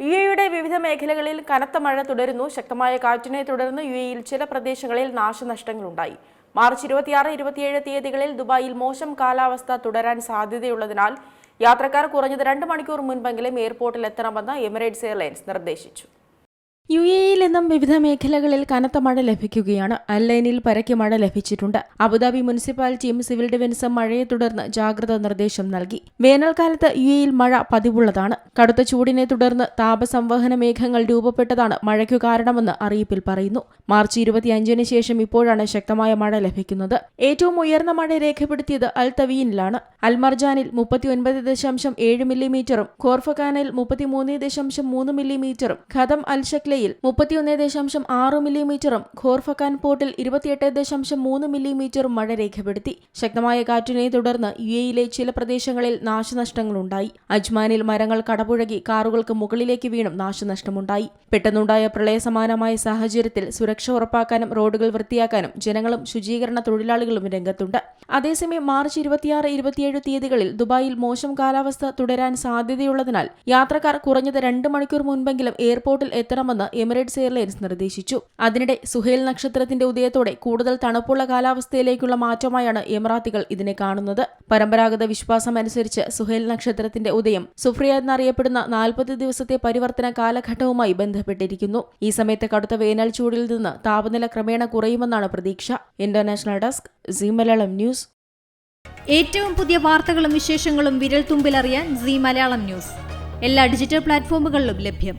യുഎഇയുടെ വിവിധ മേഖലകളിൽ കനത്ത മഴ തുടരുന്നു. ശക്തമായ കാറ്റിനെ തുടർന്ന് യുഎഇയിൽ ചില പ്രദേശങ്ങളിൽ നാശനഷ്ടങ്ങളുണ്ടായി. മാർച്ച് 26-27 തീയതികളിൽ ദുബായിൽ മോശം കാലാവസ്ഥ തുടരാൻ സാധ്യതയുള്ളതിനാൽ യാത്രക്കാർ കുറഞ്ഞത് 2 മണിക്കൂർ മുൻപെങ്കിലും എയർപോർട്ടിൽ എത്തണമെന്ന് എമിറേറ്റ്സ് എയർലൈൻസ് നിർദ്ദേശിച്ചു. യുഎഇയിൽ നിന്നും വിവിധ മേഖലകളിൽ കനത്ത മഴ ലഭിക്കുകയാണ്. അൽഐനിൽ പരക്കെ മഴ ലഭിച്ചിട്ടുണ്ട്. അബുദാബി മുനിസിപ്പാലിറ്റിയും സിവിൽ ഡിഫൻസും മഴയെ തുടർന്ന് ജാഗ്രതാ നിർദ്ദേശം നൽകി. വേനൽക്കാലത്ത് യുഎഇയിൽ മഴ പതിവുള്ളതാണ്. കടുത്ത ചൂടിനെ തുടർന്ന് താപസംവഹന മേഘങ്ങൾ രൂപപ്പെട്ടതാണ് മഴയ്ക്കു കാരണമെന്ന് അറിയിപ്പിൽ പറയുന്നു. മാർച്ച് 25-ന് ശേഷം ഇപ്പോഴാണ് ശക്തമായ മഴ ലഭിക്കുന്നത്. ഏറ്റവും ഉയർന്ന മഴ രേഖപ്പെടുത്തിയത് അൽ തവീനിലാണ്. അൽമർജാനിൽ 39.7 മില്ലിമീറ്ററും ഖോർഫഖാനിൽ 33.3 മില്ലിമീറ്ററും ഖദം അൽ ഷക്ലയിൽ 31.6 മില്ലിമീറ്ററും ഖോർഫഖാൻ പോർട്ടിൽ 28.3 മില്ലിമീറ്ററും മഴ രേഖപ്പെടുത്തി. ശക്തമായ കാറ്റിനെ തുടർന്ന് യുഎഇയിലെ ചില പ്രദേശങ്ങളിൽ നാശനഷ്ടങ്ങളുണ്ടായി. അജ്മാനിൽ മരങ്ങൾ കടപുഴകി കാറുകൾക്ക് മുകളിലേക്ക് വീണും നാശനഷ്ടമുണ്ടായി. പെട്ടെന്നുണ്ടായ പ്രളയസമാനമായ സാഹചര്യത്തിൽ സുരക്ഷ ഉറപ്പാക്കാനും റോഡുകൾ വൃത്തിയാക്കാനും ജനങ്ങളും ശുചീകരണ തൊഴിലാളികളും രംഗത്തുണ്ട്. അതേസമയം മാർച്ച് 26-27 തീയതികളിൽ ദുബായിൽ മോശം കാലാവസ്ഥ തുടരാൻ സാധ്യതയുള്ളതിനാൽ യാത്രക്കാർ കുറഞ്ഞത് 2 മണിക്കൂർ മുൻപെങ്കിലും എയർപോർട്ടിൽ എത്തണമെന്ന് എമിറേറ്റ്സ് എയർലൈൻസ് നിർദ്ദേശിച്ചു. അതിനിടെ സുഹൈൽ നക്ഷത്രത്തിന്റെ ഉദയത്തോടെ കൂടുതൽ തണുപ്പുള്ള കാലാവസ്ഥയിലേക്കുള്ള മാറ്റമായാണ് എമിറാത്തികൾ ഇതിനെ കാണുന്നത്. പരമ്പരാഗത വിശ്വാസം അനുസരിച്ച് സുഹൈൽ നക്ഷത്രത്തിന്റെ ഉദയം സുഫ്രിയ എന്നറിയപ്പെടുന്ന 40 ദിവസത്തെ പരിവർത്തന കാലഘട്ടവുമായി ബന്ധപ്പെട്ടിരിക്കുന്നു. ഈ സമയത്ത് കടുത്ത വേനൽ ചൂടിൽ നിന്ന് താപനില ക്രമേണ കുറയുമെന്നാണ് പ്രതീക്ഷ. International desk Zee Malayalam news. ഏറ്റവും പുതിയ വാർത്തകളും വിശേഷങ്ങളും വിരൽ തുമ്പിലറിയാൻ സീ മലയാളം ന്യൂസ് എല്ലാ ഡിജിറ്റൽ പ്ലാറ്റ്ഫോമുകളിലും ലഭ്യം.